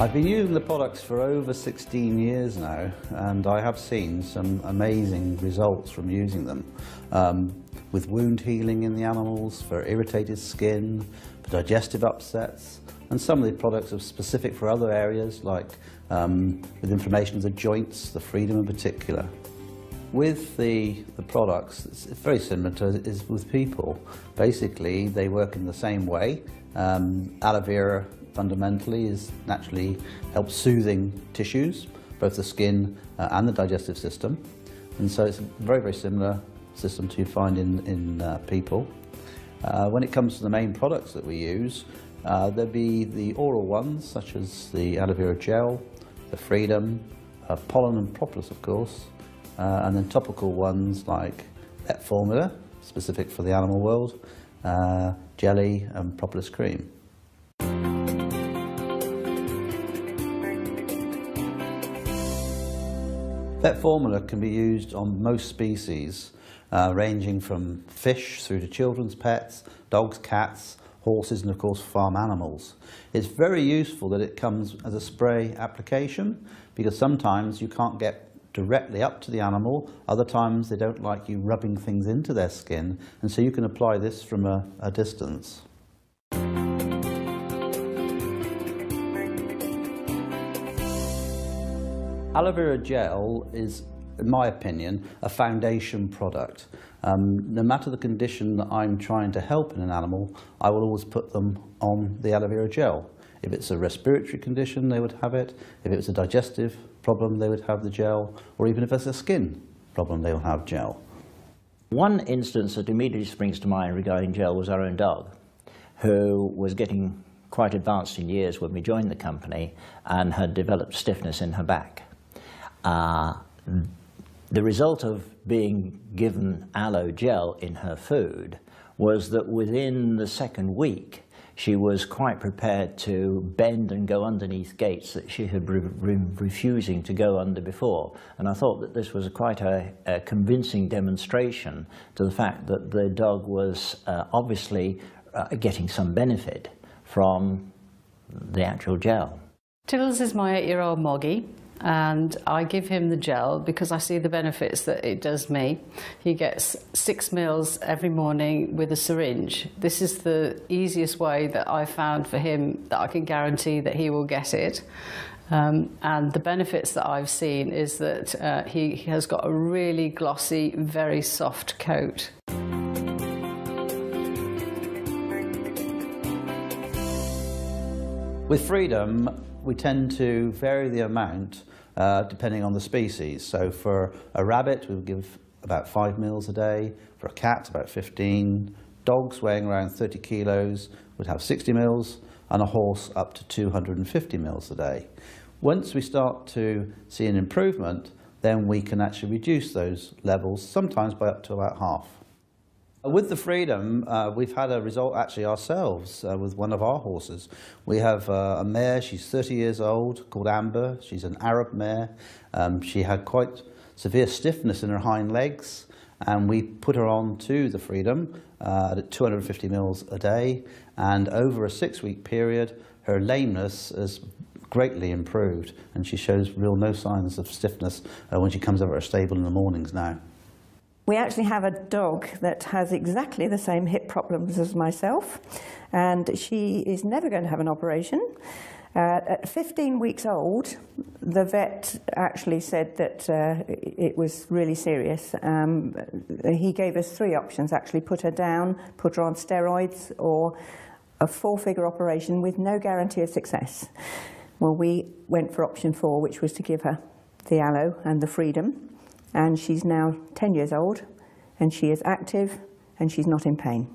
I've been using the products for over 16 years now, and I have seen some amazing results from using them. With wound healing in the animals, for irritated skin, for digestive upsets, and some of the products are specific for other areas, like with inflammation of the joints, the freedom in particular. With the products, it's very similar to it is with people. Basically, they work in the same way. Aloe Vera fundamentally is naturally helps soothing tissues, both the skin and the digestive system. And so it's a very, very similar system to you find in people. When it comes to the main products that we use, there'll be the oral ones, such as the Aloe Vera gel, the Freedom, pollen and propolis, of course, and then topical ones like Vet Formula, specific for the animal world, jelly and propolis cream. Vet Formula can be used on most species, ranging from fish through to children's pets, dogs, cats, horses, and of course farm animals. It's very useful that it comes as a spray application, because sometimes you can't get directly up to the animal, other times they don't like you rubbing things into their skin, and so you can apply this from a distance. Aloe Vera gel is, in my opinion, a foundation product. No matter the condition that I'm trying to help in an animal, I will always put them on the Aloe Vera gel. If it's a respiratory condition, they would have it. If it's a digestive problem, they would have the gel. Or even if it's a skin problem, they will have gel. One instance that immediately springs to mind regarding gel was our own dog, who was getting quite advanced in years when we joined the company and had developed stiffness in her back. The result of being given aloe gel in her food was that within the second week she was quite prepared to bend and go underneath gates that she had been refusing to go under before. And I thought that this was quite a convincing demonstration to the fact that the dog was obviously getting some benefit from the actual gel. Tiddles is my 8-year-old Moggy, and I give him the gel because I see the benefits that it does me. He gets 6 meals every morning with a syringe. This is the easiest way that I found for him that I can guarantee that he will get it. And the benefits that I've seen is that he has got a really glossy, very soft coat. With Freedom, we tend to vary the amount depending on the species. So for a rabbit, we would give about 5 meals a day. For a cat, about 15. Dogs weighing around 30 kilos would have 60 meals, and a horse up to 250 meals a day. Once we start to see an improvement, then we can actually reduce those levels, sometimes by up to about half. With the Freedom, we've had a result actually ourselves with one of our horses. We have a mare, she's 30 years old, called Amber. She's an Arab mare. She had quite severe stiffness in her hind legs, and we put her on to the Freedom at 250 mils a day, and over a 6-week period, her lameness has greatly improved, and she shows no signs of stiffness when she comes over her stable in the mornings now. We actually have a dog that has exactly the same hip problems as myself, and she is never going to have an operation. At 15 weeks old, the vet actually said that it was really serious. He gave us 3 options, actually: put her down, put her on steroids, or a 4-figure operation with no guarantee of success. Well, we went for option 4, which was to give her the aloe and the Freedom. And she's now 10 years old, and she is active, and she's not in pain.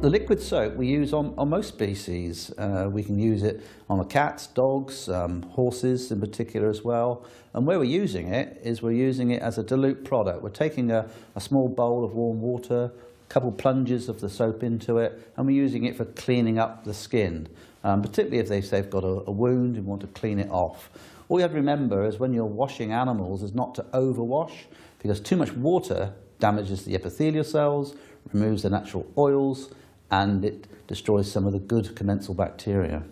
The liquid soap we use on most species. We can use it on cats, dogs, horses in particular as well. And where we're using it is we're using it as a dilute product. We're taking a small bowl of warm water, a couple plunges of the soap into it, and we're using it for cleaning up the skin. Particularly if they've got a wound and want to clean it off. All you have to remember is when you're washing animals is not to overwash, because too much water damages the epithelial cells, removes the natural oils, and it destroys some of the good commensal bacteria.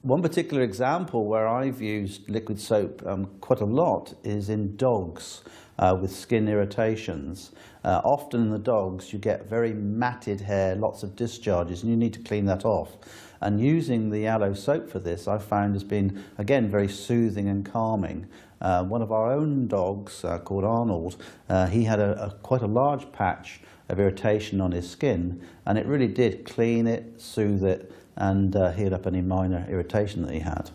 One particular example where I've used liquid soap quite a lot is in dogs with skin irritations. Often in the dogs you get very matted hair, lots of discharges, and you need to clean that off. And using the aloe soap for this I found has been, again, very soothing and calming. One of our own dogs, called Arnold, he had quite a large patch of irritation on his skin, and it really did clean it, soothe it, and heal up any minor irritation that he had.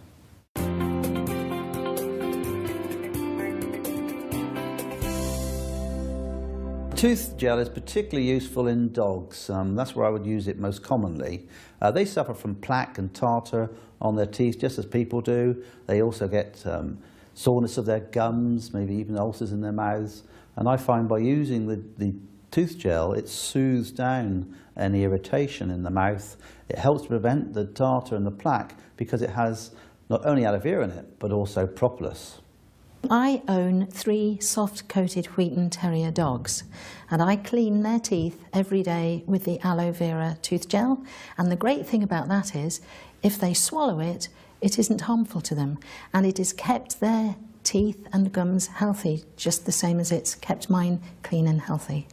Tooth gel is particularly useful in dogs. That's where I would use it most commonly. They suffer from plaque and tartar on their teeth just as people do. They also get soreness of their gums, maybe even ulcers in their mouths. And I find by using the tooth gel, it soothes down any irritation in the mouth. It helps to prevent the tartar and the plaque because it has not only aloe vera in it, but also propolis. I own 3 soft-coated Wheaton Terrier dogs, and I clean their teeth every day with the aloe vera tooth gel. And the great thing about that is, if they swallow it, it isn't harmful to them, and it has kept their teeth and gums healthy, just the same as it's kept mine clean and healthy.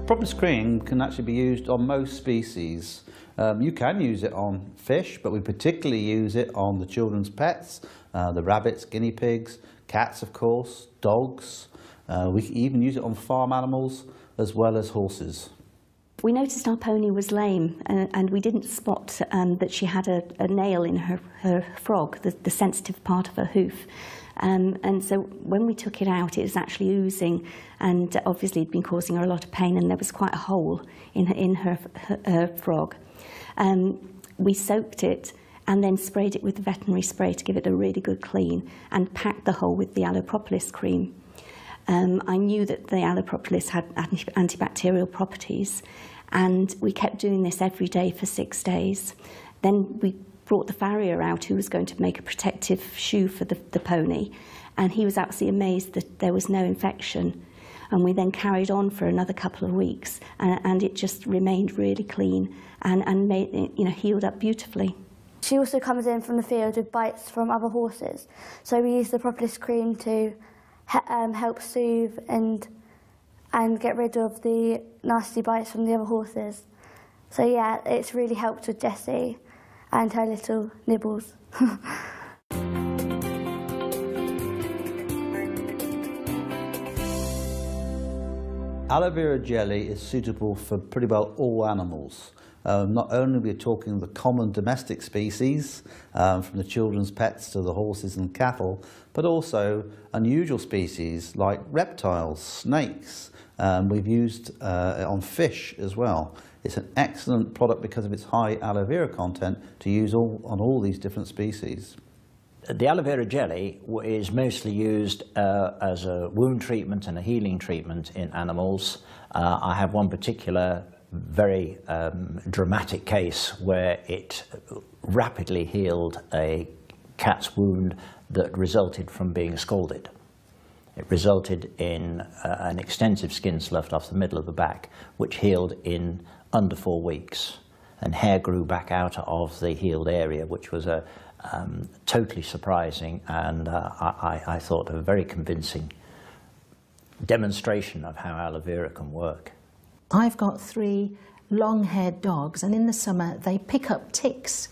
Propolis cream can actually be used on most species. You can use it on fish, but we particularly use it on the children's pets, the rabbits, guinea pigs, cats of course, dogs. We can even use it on farm animals as well as horses. We noticed our pony was lame, and we didn't spot that she had a nail in her frog, the sensitive part of her hoof. And so when we took it out, it was actually oozing, and obviously it had been causing her a lot of pain, and there was quite a hole in her frog. We soaked it and then sprayed it with the veterinary spray to give it a really good clean, and packed the hole with the aloe propolis cream. I knew that the aloe propolis had antibacterial properties, and we kept doing this every day for 6 days. Then we brought the farrier out, who was going to make a protective shoe for the pony, and he was absolutely amazed that there was no infection. And we then carried on for another couple of weeks, and it just remained really clean and made it, healed up beautifully. She also comes in from the field with bites from other horses, so we use the propolis cream to help soothe and get rid of the nasty bites from the other horses. So yeah, it's really helped with Jessie and her little nibbles. Aloe vera jelly is suitable for pretty well all animals. Not only are we talking the common domestic species, from the children's pets to the horses and cattle, but also unusual species like reptiles, snakes. We've used it on fish as well. It's an excellent product because of its high aloe vera content to use on all these different species. The aloe vera jelly is mostly used as a wound treatment and a healing treatment in animals. I have one particular very dramatic case where it rapidly healed a cat's wound that resulted from being scalded. It resulted in an extensive skin sloughed off the middle of the back, which healed in under 4 weeks, and hair grew back out of the healed area, which was a totally surprising and I thought a very convincing demonstration of how aloe vera can work. I've got 3 long-haired dogs, and in the summer they pick up ticks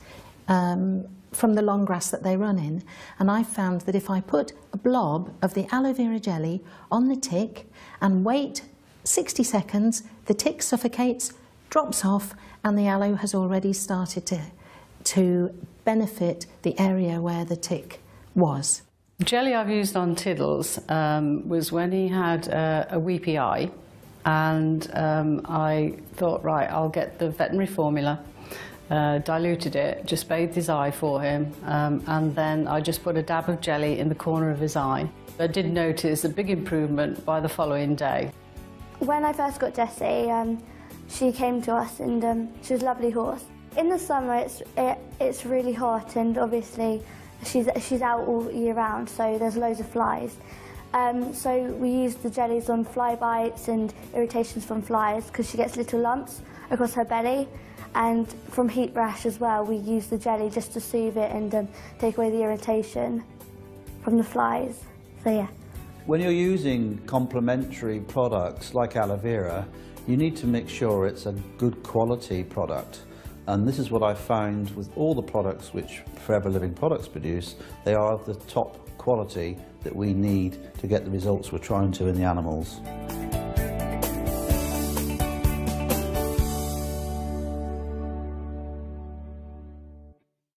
from the long grass that they run in, and I found that if I put a blob of the aloe vera jelly on the tick and wait 60 seconds, the tick suffocates, drops off, and the aloe has already started to benefit the area where the tick was. Jelly I've used on Tiddles was when he had a weepy eye, and I thought, right, I'll get the veterinary formula, diluted it, just bathed his eye for him, and then I just put a dab of jelly in the corner of his eye. I did notice a big improvement by the following day. When I first got Jessie, she came to us, and she was a lovely horse. In the summer it's really hot, and obviously she's out all year round, so there's loads of flies. So we use the jellies on fly bites and irritations from flies because she gets little lumps across her belly, and from heat rash as well. We use the jelly just to soothe it and take away the irritation from the flies. So yeah. When you're using complementary products like aloe vera, you need to make sure it's a good quality product. And this is what I found with all the products which Forever Living Products produce. They are of the top quality that we need to get the results we're trying to in the animals.